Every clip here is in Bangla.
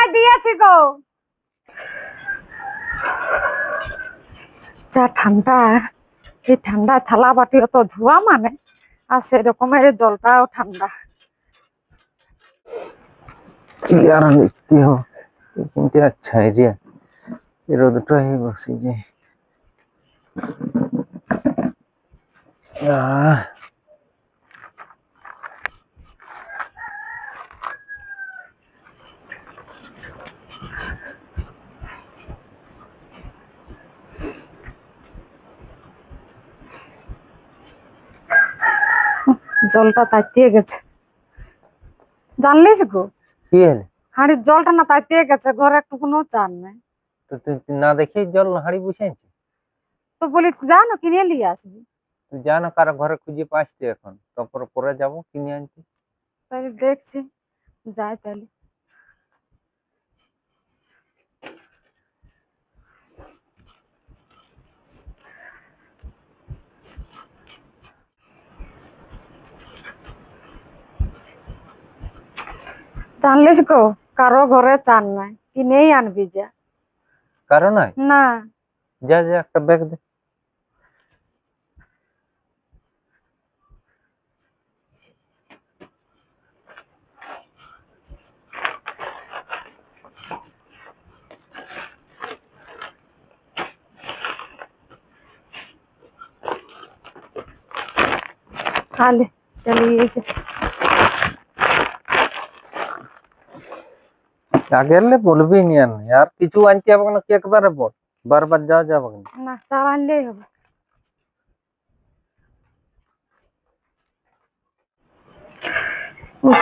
ফাবড়ায় দিয়েছি গো। যা ঠান্ডা, এই ঠান্ডা থালা বাটি অত ধোয়া মানে, আর সেরকমের জলটাও ঠান্ডা। কি আর লিখতে हो কিন্তু আচ্ছা এরিয়া রোদটাই বসে যায়। জলটা তাইতিয়ে গেছে, জানলিস গো? কি হল? হাঁড়ির জলটা না তাইতিয়ে গেছে, ঘরে একটু কোনো চান নাই। তো তুই না দেখে জল হাঁড়ি বসেছিস? তো বলি যা না কিনে নিয়ে আসবি। তুই যা না কারো ঘরে খুঁজে পাস তুই এখন, তারপর পরে যাবো কিনে আনতে। তাই দেখছি, যাই তাহলে। জানলিস গো, কারো ঘরে চান নাই, কিনেই আনবি যা। কারো নাই? না। যা যা একটা ব্যাগ দে। আলে চালিয়ে যা। আগেরলে বলবি নি আর কিছু আনতে হবে না, একবারে বল, বারবার যা যাবে না। না, চাল আনলেই হবে।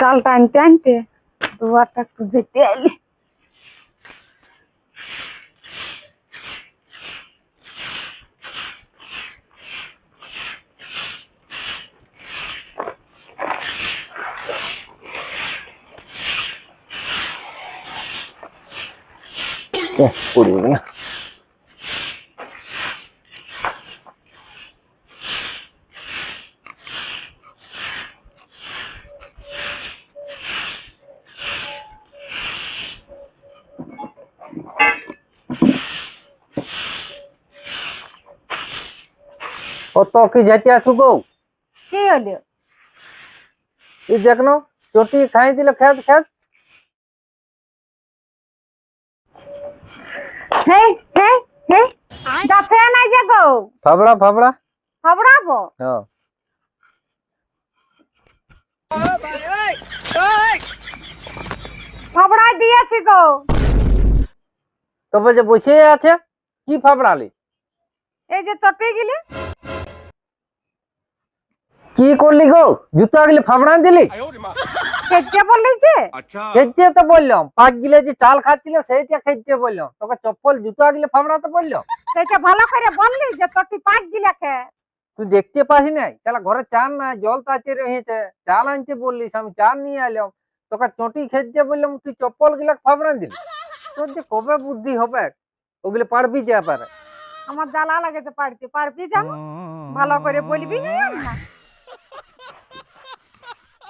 চালটা আনতে আনতে দুয়ারটা একটু যেতে আইলে। করবি না। কত কি যাইতে আসু গো? কি হলো? এই দেখ না, চটি খাই দিলে খেত খেত। হেই হেই হেই, যাচ্ছে নাই যে গো। ফাবড়া ফাবড়া। খবরাবো? হ্যাঁ। খবরায় দিয়েছি গো। তবে যে বসে আছে কি ফাবড়ালি? এই যে চটে গিলে। কি করলি গো? জুতো আগলে ফাবড়া দিলি? খেতে বললি যে? খেতে তো বললাম, 5 গিলে যে চাল খাচ্ছিল সেইটা খেতে বললাম, তোকে চপ্পল জুতো আগলে ফাবড়াতে বললো? সেটা ভালো করে বললি যে চটি পাক গিলা খে। তুই দেখতে পাসি নাই? তাহলে ঘরে চাল নাই, জল তাতে রয়েছে, চাল আনতে বললিস, আমি চাল নিয়ে এলাম, তোকে চটি খেতে বললাম, তুই চপ্পল গিলা ফাবড়া দিলি? তোর যে কবে বুদ্ধি হবে, ওগুলো পারবি যে পারে। আমার জ্বালা লাগে যে পারবি পারবি জানো, ভালো করে বলবি না।